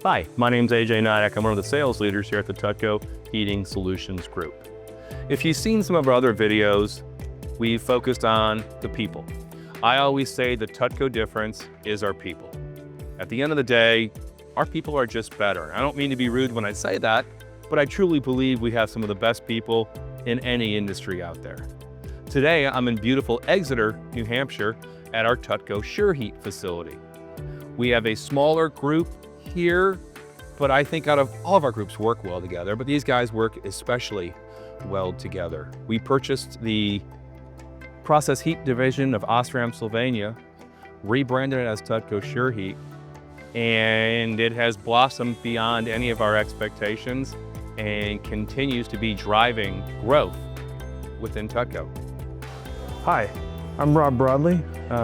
Hi, my name's AJ Nyack. I'm one of the sales leaders here at the TUTCO Heating Solutions Group. If you've seen some of our other videos, we've focused on the people. I always say the TUTCO difference is our people. At the end of the day, our people are just better. I don't mean to be rude when I say that, but I truly believe we have some of the best people in any industry out there. Today, I'm in beautiful Exeter, New Hampshire at our TUTCO SureHeat facility. We have a smaller group here, but I think out of all of our groups work well together, but these guys work especially well together. We purchased the process heat division of Osram, Slovenia, rebranded it as TUTCO SureHeat, and it has blossomed beyond any of our expectations and continues to be driving growth within TUTCO. Hi, I'm Rob Broadley,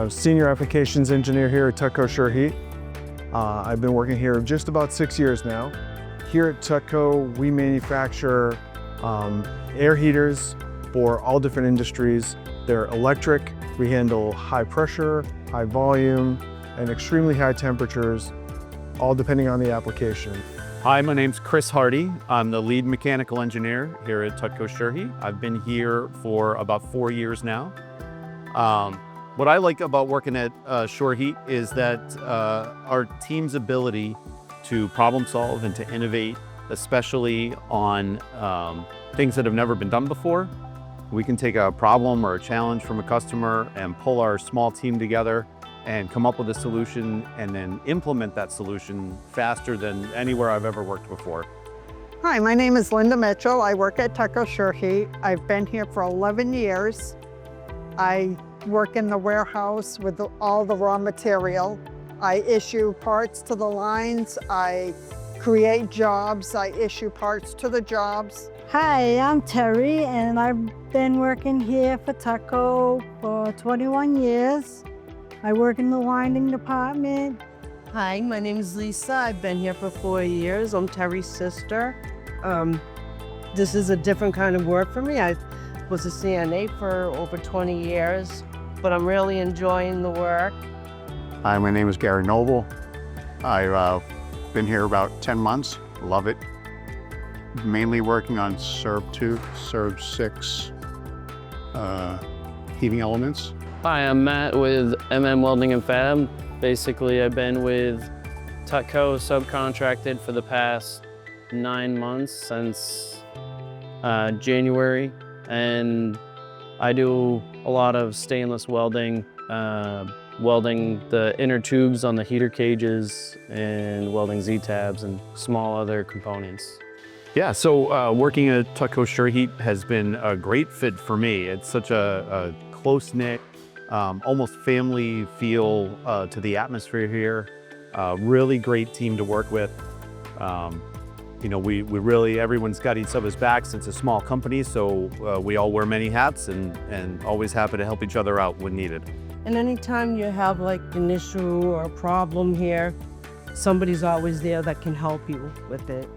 Senior Applications Engineer here at TUTCO SureHeat. I've been working here just about 6 years now. Here at TUTCO, we manufacture air heaters for all different industries. They're electric. We handle high pressure, high volume, and extremely high temperatures, all depending on the application. Hi, my name's Chris Hardy. I'm the lead mechanical engineer here at TUTCO SureHeat. I've been here for about 4 years now. What I like about working at SureHeat is that our team's ability to problem solve and to innovate, especially on things that have never been done before. We can take a problem or a challenge from a customer and pull our small team together and come up with a solution and then implement that solution faster than anywhere I've ever worked before. Hi, my name is Linda Mitchell. I work at TUTCO SureHeat. I've been here for 11 years. I work in the warehouse with all the raw material. I issue parts to the lines. I create jobs. I issue parts to the jobs. Hi, I'm Terry, and I've been working here for TUTCO for 21 years. I work in the winding department. Hi, my name is Lisa. I've been here for 4 years. I'm Terry's sister. This is a different kind of work for me. I was a CNA for over 20 years, but I'm really enjoying the work. Hi, my name is Gary Noble. I've been here about 10 months. Love it. Mainly working on CERB 2, CERB 6 heating elements. Hi, I'm Matt with Welding and Fab. Basically, I've been with TUTCO subcontracted for the past 9 months since January, and I do a lot of stainless welding, welding the inner tubes on the heater cages and welding Z-tabs and small other components. Yeah, so working at TUTCO SureHeat has been a great fit for me. It's such a close-knit, almost family feel to the atmosphere here. Really great team to work with. You know, we really, everyone's got each other's backs. It's a small company, so we all wear many hats and always happy to help each other out when needed. And anytime you have like an issue or a problem here, somebody's always there that can help you with it.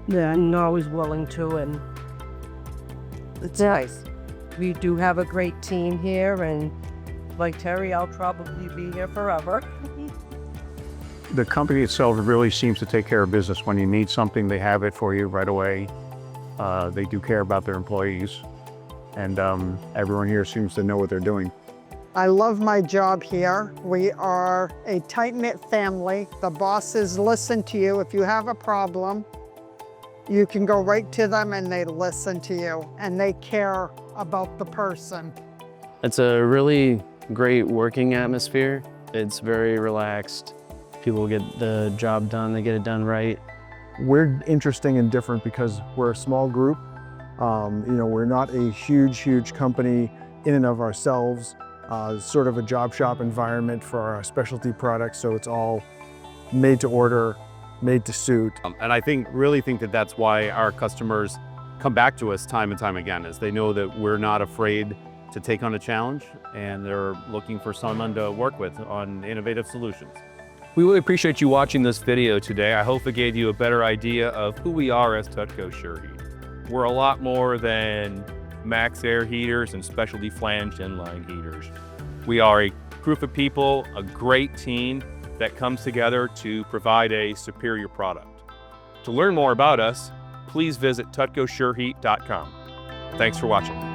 Yeah, and always willing to, and it's nice. We do have a great team here, and like Terry, I'll probably be here forever. The company itself really seems to take care of business. When you need something, they have it for you right away. They do care about their employees, and everyone here seems to know what they're doing. I love my job here. We are a tight-knit family. The bosses listen to you. If you have a problem, you can go right to them and they listen to you, and they care about the person. It's a really great working atmosphere. It's very relaxed. People get the job done, they get it done right. We're interesting and different because we're a small group. You know, we're not a huge company in and of ourselves. Sort of a job shop environment for our specialty products, so it's all made to order, made to suit. And I really think that that's why our customers come back to us time and time again, is they know that we're not afraid to take on a challenge, and they're looking for someone to work with on innovative solutions. We really appreciate you watching this video today. I hope it gave you a better idea of who we are as TUTCO SureHeat. We're a lot more than max air heaters and specialty flanged inline heaters. We are a group of people, a great team that comes together to provide a superior product. To learn more about us, please visit TUTCOSureHeat.com. Thanks for watching.